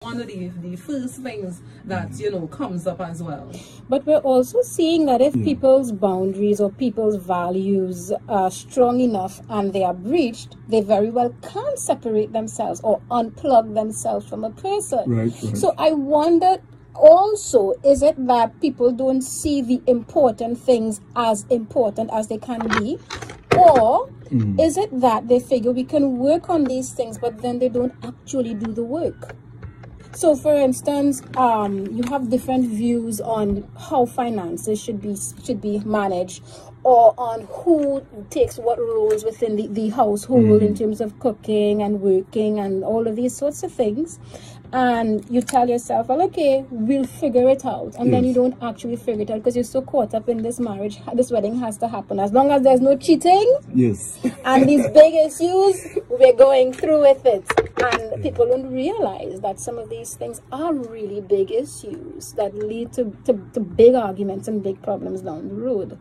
one of the first things that, you know, comes up as well. But we're also seeing that if people's boundaries or people's values are strong enough and they are breached, they very well can separate themselves or unplug themselves from a person. Right. So I wonder also, is it that people don't see the important things as important as they can be? Or is it that they figure we can work on these things, but then they don't actually do the work? So, for instance, you have different views on how finances should be managed, or on who takes what roles within the household in terms of cooking and working and all of these sorts of things. And you tell yourself, well, okay, we'll figure it out. And then you don't actually figure it out because you're so caught up in this marriage. This wedding has to happen. As long as there's no cheating and these big issues, we're going through with it. And people don't realize that some of these things are really big issues that lead to big arguments and big problems down the road.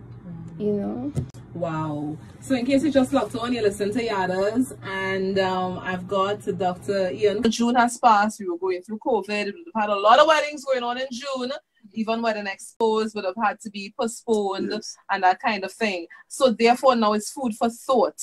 You know? Wow. So in case you just logged on, you listen to Yada's, and I've got Dr. Ian. June has passed. We were going through COVID. We've had a lot of weddings going on in June. Even wedding expos would have had to be postponed and that kind of thing. So therefore now it's food for thought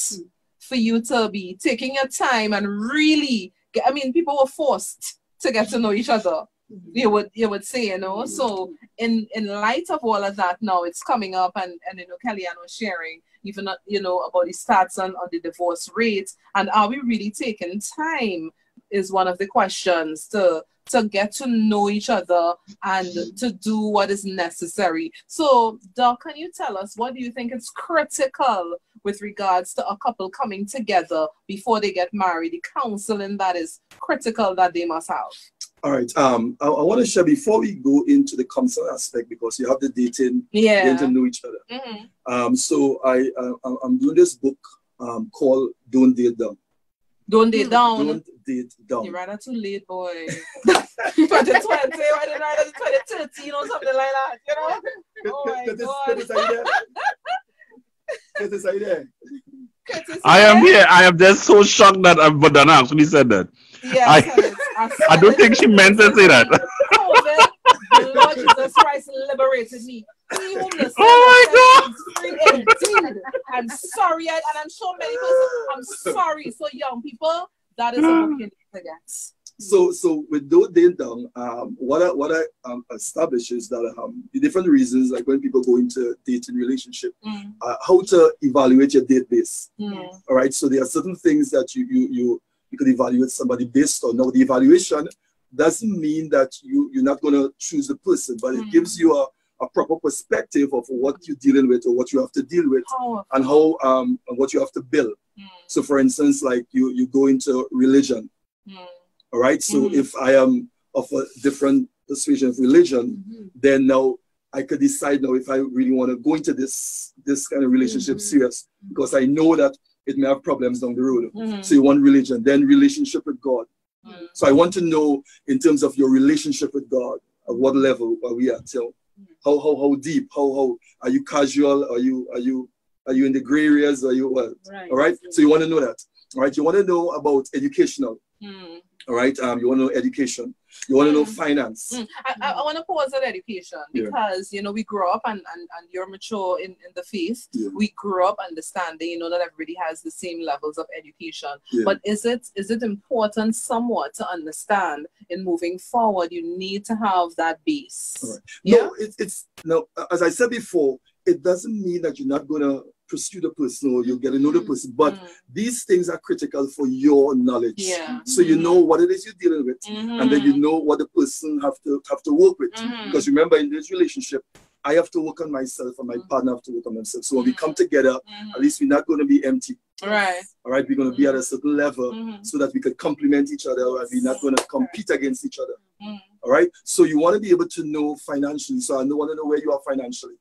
for you to be taking your time and really I mean, people were forced to get to know each other. You would say, you know. So in light of all of that, now it's coming up, and you know, Kellyanne was sharing even you know about the stats on the divorce rate, and are we really taking time is one of the questions to get to know each other and to do what is necessary. So, Doc, can you tell us what do you think is critical with regards to a couple coming together before they get married? The counseling that is critical that they must have. All right. I want to share before we go into the counseling aspect, because you have the dating, getting to know each other. So I'm doing this book called "Don't Date Down." Don't date down. Don't date down. You're rather too late, boy. 2020, why didn't I 2013 or something like that? You know? Oh my God. Curtis, are you there? I am here. I am just so shocked that Madonna actually said that. Yes, I don't think she meant to say that. The Lord Jesus Christ liberated me. Oh my God! Indeed. I'm sorry, and I'm sure many people. I'm sorry. So young people, that is a book you need to get. So with Don't Date Down, what I establish is that the different reasons, like when people go into dating relationship, how to evaluate your date base. All right. So there are certain things that you could evaluate somebody based on. Now the evaluation doesn't mean that you're not going to choose the person, but it gives you a proper perspective of what you're dealing with or what you have to deal with and how and what you have to build. So for instance, like you go into religion. All right. So if I am of a different persuasion of religion, then now I could decide now if I really want to go into this kind of relationship serious, because I know that it may have problems down the road. So you want religion, then relationship with God. So I want to know in terms of your relationship with God, at what level are we at? So how deep? How are you casual? Are you in the gray areas? Are you what? All right. So you want to know that. All right. You want to know about educational. All right. You want to know education. You want to know finance. I want to pause at education because, you know, we grew up and you're mature in the faith. We grew up understanding, you know, that everybody has the same levels of education. But is it important somewhat to understand in moving forward, you need to have that base? No, no, as I said before, it doesn't mean that you're not going to pursue the person or you'll get to know the person, but these things are critical for your knowledge. So you know what it is you're dealing with, and then you know what the person have to work with. Because remember, in this relationship, I have to work on myself and my partner have to work on themselves. So when we come together, at least we're not going to be empty. All right, we're going to be at a certain level so that we could complement each other and we're not going to compete against each other. All right, so you want to be able to know financially. So I want to know where you are financially.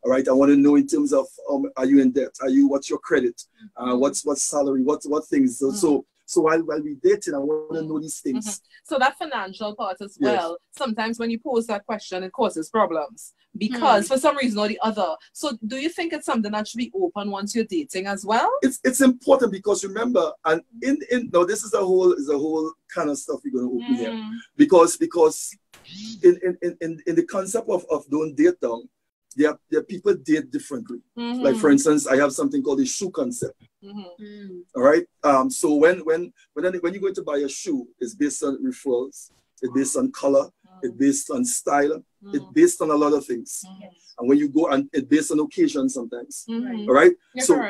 All right, I want to know in terms of are you in debt? What's your credit? What's salary? What things? So So while we dating, I want to know these things. So that financial part as well, sometimes when you pose that question, it causes problems because for some reason or the other. So do you think it's something that should be open once you're dating as well? It's important because remember, and in now this is a whole kind of stuff we're going to open here, because in the concept of don't date down, there are people date differently. Like for instance, I have something called the shoe concept. All right. So when you're going to buy a shoe, it's based on referrals, it's based on color, it's based on style, it's based on a lot of things. And when you go, and it's based on occasion sometimes. All right.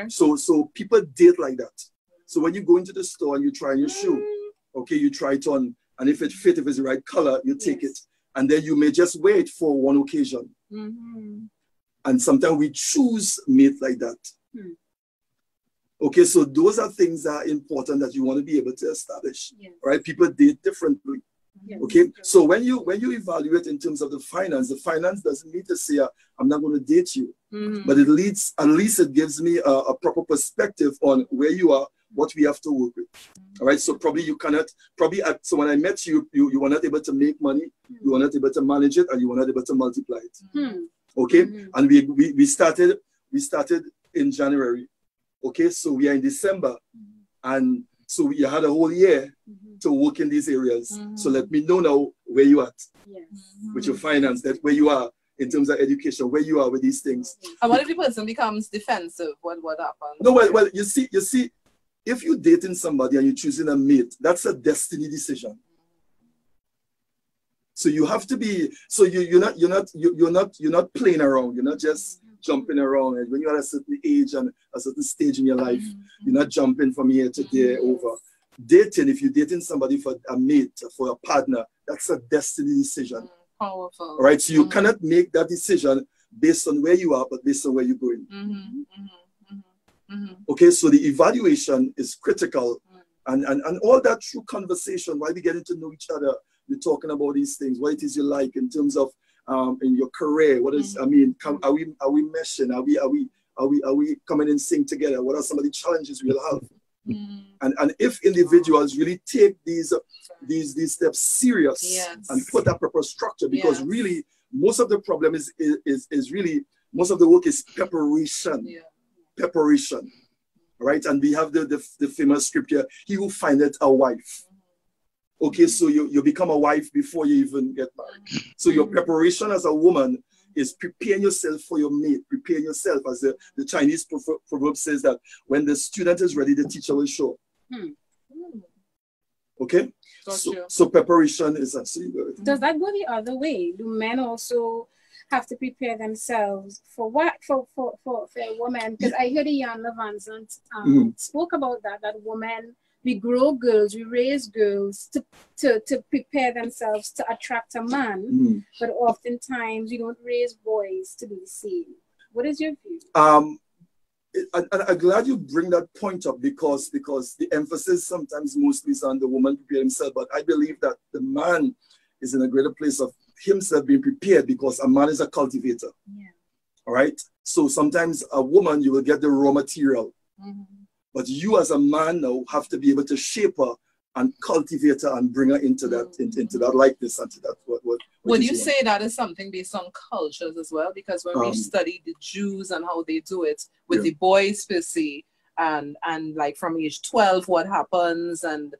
So people date like that. So when you go into the store and you try your shoe, okay, you try it on, and if it fits, if it's the right color, you take it, and then you may just wear it for one occasion. And sometimes we choose mate like that. Okay, so those are things that are important that you want to be able to establish. Right? People date differently. Okay, so when you evaluate in terms of the finance doesn't mean to say I'm not going to date you, but at least it gives me a proper perspective on where you are, what we have to work with. All right, so probably you cannot, so when I met you, you were not able to make money, you were not able to manage it, and you were not able to multiply it. Okay, and we started in January. Okay, so we are in December, and so we had a whole year to work in these areas. So let me know now where you are with your finance, that where you are in terms of education, where you are with these things. And what if the person becomes defensive? What happens? No, well, you see, if you're dating somebody and you're choosing a mate, that's a destiny decision. So you have to be, so you're not playing around. You're not just jumping around. And when you're at a certain age and a certain stage in your life, you're not jumping from here to there over. Dating, if you're dating somebody for a mate, for a partner, that's a destiny decision. Powerful. All right, so you cannot make that decision based on where you are, but based on where you're going. Okay, so the evaluation is critical, and all that through conversation, while we getting to know each other, we're talking about these things, what it is you like in terms of in your career. What is, I mean, are we meshing? Are we coming in sync together? What are some of the challenges we'll have? And if individuals really take these steps serious and put that proper structure, because really most of the problem is really, most of the work is preparation. Preparation, right? And we have the famous scripture, he who findeth a wife. Okay, so you become a wife before you even get married. So your preparation as a woman is preparing yourself for your mate, preparing yourself, as the Chinese proverb says that when the student is ready, the teacher will show. Okay, so preparation is actually good. Does that go the other way? Do men also have to prepare themselves for what for a woman? Because I heard Jan Levanzant spoke about that women, we grow girls, we raise girls to prepare themselves to attract a man, but oftentimes we don't raise boys to be the same. What is your view? I'm glad you bring that point up, because the emphasis sometimes mostly is on the woman preparing himself, but I believe that the man is in a greater place of himself being prepared, because a man is a cultivator. All right, so sometimes a woman, you will get the raw material, but you as a man now have to be able to shape her and cultivate her and bring her into that into that likeness and to that what would you say that is something based on cultures as well? Because when we study the Jews and how they do it with the boys per se, and like from age 12 what happens, and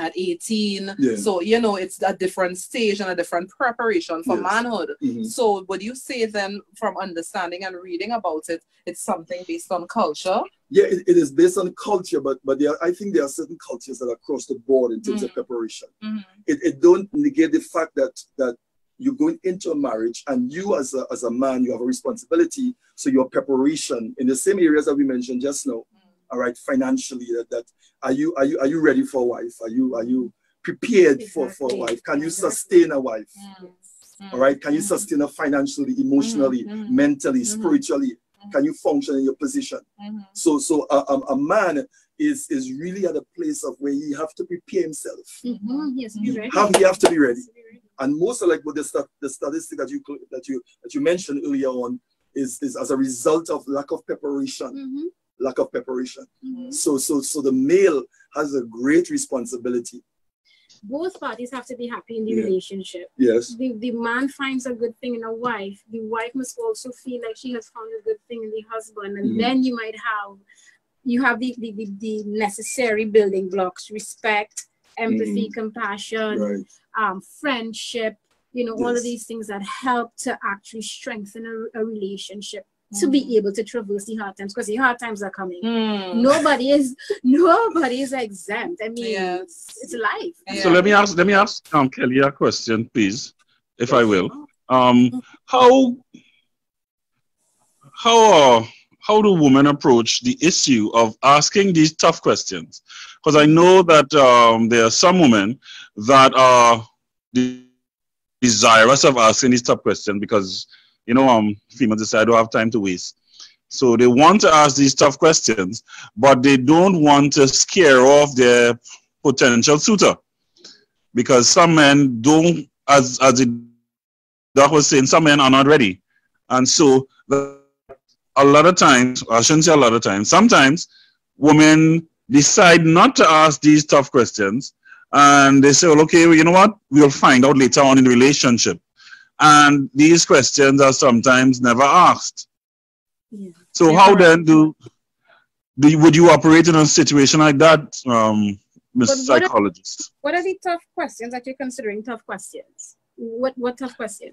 at 18, so you know it's a different stage and a different preparation for manhood. So would you say then, from understanding and reading about it, it's something based on culture? Yeah, it is based on culture, but I think there are certain cultures that are across the board in terms of preparation. It don't negate the fact that you're going into a marriage, and you as a man, you have a responsibility. So your preparation in the same areas that we mentioned just now. All right, financially, that are you ready for a wife? Are you prepared for a wife? Can you sustain a wife? All right, can you sustain her financially, emotionally, mentally, spiritually? Can you function in your position? So a man is really at a place of where he have to prepare himself. He have to be ready. And most of, like what the statistic that you mentioned earlier on is as a result of lack of preparation. lack of preparation. So the male has a great responsibility. Both parties have to be happy in the relationship. Yes. The man finds a good thing in a wife. The wife must also feel like she has found a good thing in the husband. And then you might have the necessary building blocks: respect, empathy, compassion, friendship, all of these things that help to actually strengthen a relationship. To be able to traverse the hard times, because the hard times are coming. Nobody is exempt. I mean, it's life. So let me ask Kelly a question, please, if I will. How do women approach the issue of asking these tough questions? Because I know that there are some women that are desirous of asking these tough questions because females decide I don't have time to waste. So they want to ask these tough questions, but they don't want to scare off their potential suitor. Because some men don't, as the doc was saying, some men are not ready. And so a lot of times, I shouldn't say a lot of times, sometimes women decide not to ask these tough questions. And they say, well, okay, well, you know what? We'll find out later on in the relationship. And these questions are sometimes never asked. So how then would you operate in a situation like that, Mr. Psychologist? What are the tough questions that you're considering tough questions? What tough questions?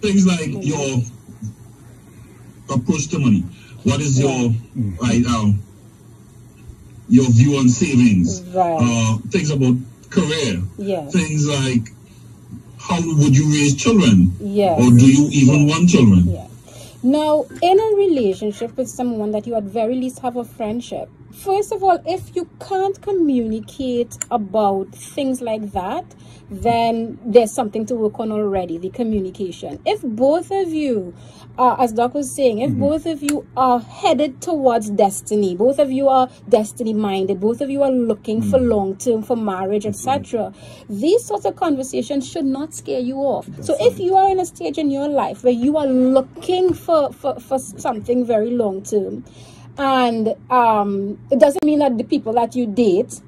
Things like your approach to money. What is your your view on savings? Things about career. Things like, how would you raise children? Or do you even want children? Now, in a relationship with someone that you at very least have a friendship, first of all, if you can't communicate about things like that, then there's something to work on already, the communication. If both of you are, as Doc was saying, if both of you are headed towards destiny, both of you are destiny minded, both of you are looking for long term, for marriage, etc., these sorts of conversations should not scare you off. So if you are in a stage in your life where you are looking for something very long term, and it doesn't mean that the people that you date,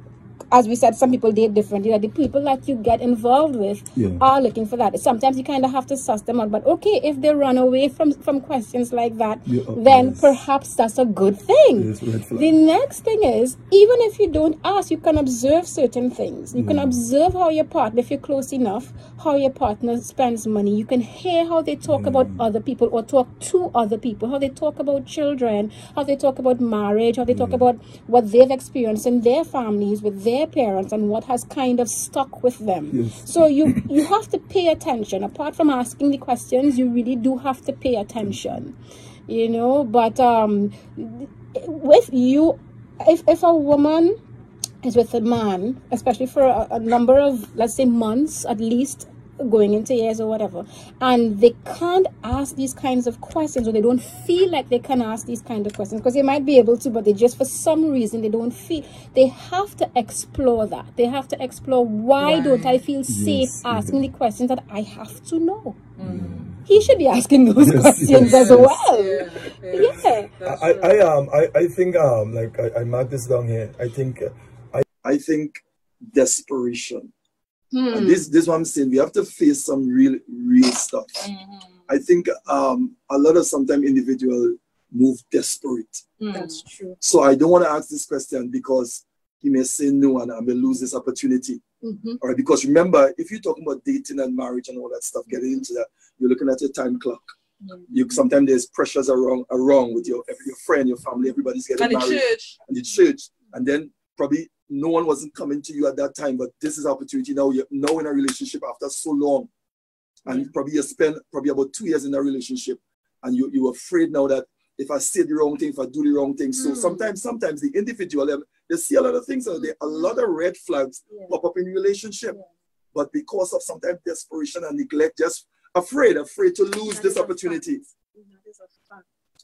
as we said, some people date differently, that the people that you get involved with are looking for that. Sometimes you kind of have to suss them out. But okay, if they run away from questions like that, then perhaps that's a good thing. The next thing is, even if you don't ask, you can observe certain things. You can observe how your partner, if you're close enough, how your partner spends money. You can hear how they talk about other people or talk to other people, how they talk about children, how they talk about marriage, how they talk about what they've experienced in their families with their parents and what has kind of stuck with them. So you have to pay attention. Apart from asking the questions, you really do have to pay attention, but if a woman is with a man, especially for a number of, let's say, months at least, going into years or whatever, and they can't ask these kinds of questions, or they don't feel like they can ask these kind of questions, because they might be able to, but they just, for some reason, they don't feel, they have to explore that. They have to explore, why don't I feel safe asking the questions that I have to know? He should be asking those questions as well. I think I marked this down here. I think desperation. And this is what I'm saying. We have to face some real stuff. I think a lot of sometimes individuals move desperate. That's true. So I don't want to ask this question because he may say no and I may lose this opportunity. All right, because remember, if you're talking about dating and marriage and all that stuff, getting into that, you're looking at your time clock. Sometimes there's pressures around with your friend, your family, everybody's getting married. And the church. And then probably no one wasn't coming to you at that time, but this is opportunity now. You're now in a relationship after so long. And probably you spend about 2 years in a relationship, and you're afraid now that if I say the wrong thing, if I do the wrong thing. So sometimes the individual, they see a lot of things, and there are a lot of red flags pop up in relationship. But because of sometimes desperation and neglect, just afraid to lose this opportunity.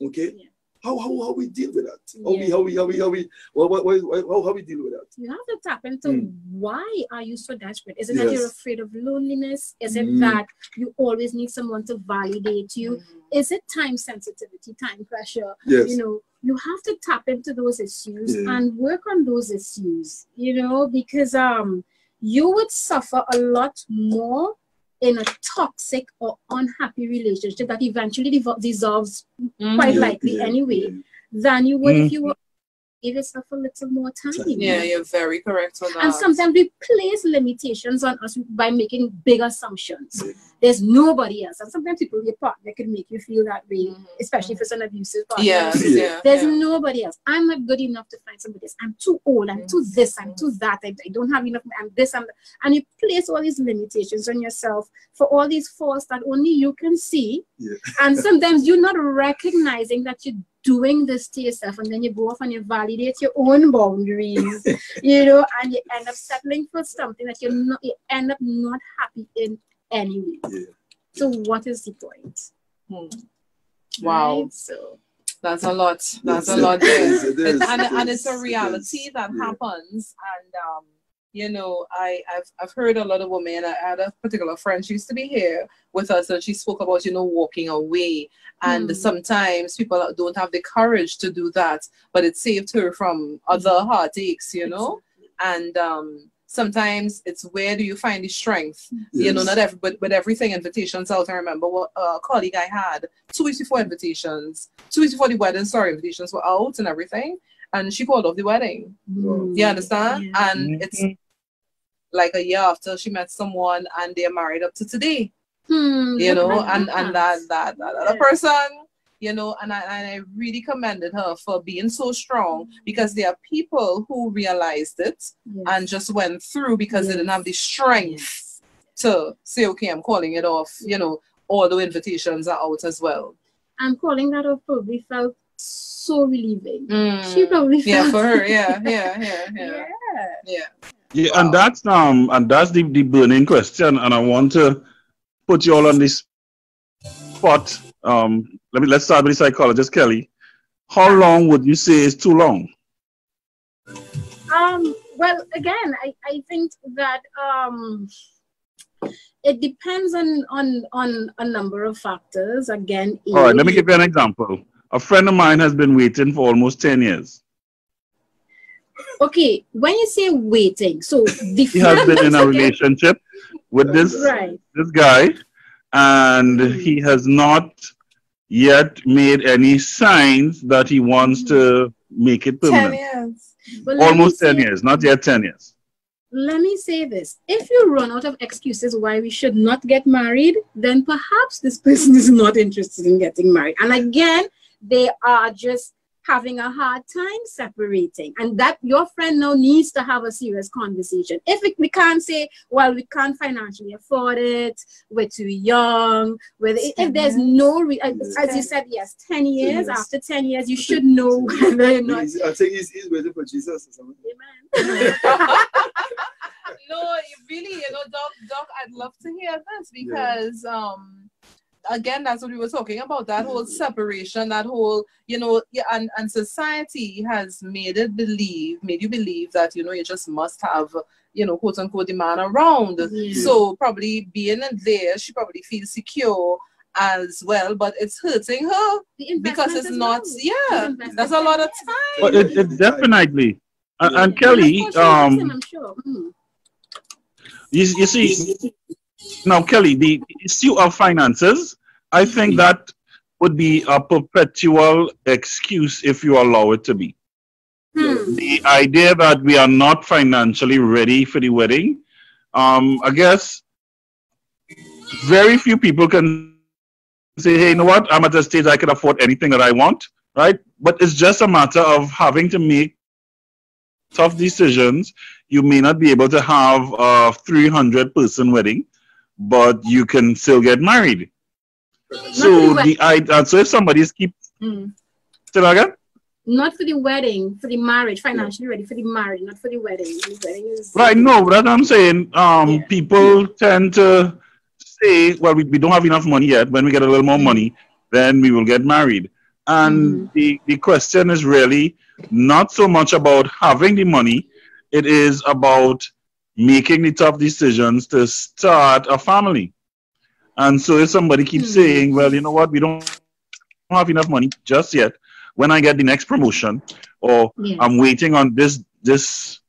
Okay? how we deal with that? How we deal with that? You have to tap into why are you so desperate? Is it that you're afraid of loneliness? Is it that you always need someone to validate you? Is it time sensitivity, time pressure? Yes. You know, you have to tap into those issues and work on those issues, you know, because you would suffer a lot more in a toxic or unhappy relationship that eventually dissolves quite likely anyway than you would if you were give yourself a little more time. Yeah, you're very correct on that. And sometimes we place limitations on us by making big assumptions. There's nobody else. And sometimes people, your partner can make you feel that way, especially if it's an abusive partner. There's nobody else. I'm not good enough to find somebody else. I'm too old. I'm too this. I'm too that. I don't have enough. I'm this. I'm that. And you place all these limitations on yourself for all these faults that only you can see. And sometimes you're not recognizing that you're doing this to yourself, and then you go off and you validate your own boundaries, you know, and you end up settling for something that you end up not happy in anyway. So what is the point? Wow. Right? So that's a lot. That's a lot there. And it's a reality that happens. And you know, I've heard a lot of women. I had a particular friend, she used to be here with us, and she spoke about, you know, walking away. And sometimes people don't have the courage to do that, but it saved her from other heartaches, you know. And sometimes it's, where do you find the strength? You know, not everybody, but everything, invitations out. I remember what a colleague I had 2 weeks before invitations, 2 weeks before the wedding, invitations were out and everything. And she called off the wedding. You understand? And it's like a year after she met someone and they're married up to today. You know, and that other person, you know, and I really commended her for being so strong, because there are people who realized it and just went through because they didn't have the strength to say, okay, I'm calling it off, you know, all the invitations are out as well. I'm calling that off probably felt so relieving. She probably felt for her, yeah. Wow. And that's the burning question, and I want to put you all on this spot. Let's start with the psychologist, Kelly. How long would you say is too long? Well, again, I think that it depends on a number of factors. Again, all right, let me give you an example. A friend of mine has been waiting for almost 10 years. Okay, when you say waiting, so he has been in a relationship with this guy, and he has not yet made any signs that he wants to make it permanent. 10 years. Well, almost 10 years, not yet 10 years. Let me say this. If you run out of excuses why we should not get married, then perhaps this person is not interested in getting married. And again, they are just having a hard time separating, and that your friend now needs to have a serious conversation. If we can't say, well, we can't financially afford it, we're too young, if there's no, as you said, 10 years, after 10 years, you should know whether or not. I think he's waiting for Jesus or something. Amen. No, really, you know, Doc, I'd love to hear this, because again, that's what we were talking about, that whole separation, that whole, you know, and society has made you believe that, you know, you just must have, you know, quote unquote, the man around. So probably being in there, she probably feels secure as well, but it's hurting her because it's not, that's a lot of time. But it definitely, and Kelly, I'm sure. You see, now, Kelly, the issue of finances, I think that would be a perpetual excuse if you allow it to be. The idea that we are not financially ready for the wedding, I guess very few people can say, hey, you know what, I'm at a stage I can afford anything that I want, right? But it's just a matter of having to make tough decisions. You may not be able to have a 300-person wedding, but you can still get married. So so if somebody's still again? Not for the wedding, for the marriage, financially ready for the marriage, not for the wedding. The wedding is right. No, but that's what I'm saying. People tend to say, well, we don't have enough money yet. When we get a little more money, then we will get married. And the question is really not so much about having the money, it is about making the tough decisions to start a family. And so if somebody keeps saying, well, you know what, we don't have enough money just yet, when I get the next promotion, or I'm waiting on this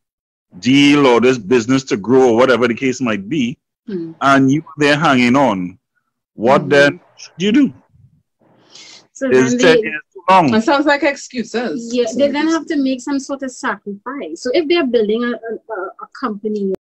deal or this business to grow, or whatever the case might be, and they're hanging on, what then should you do? So is 10 years too long? It sounds like excuses. Yeah, they then have to make some sort of sacrifice. So if they're building a company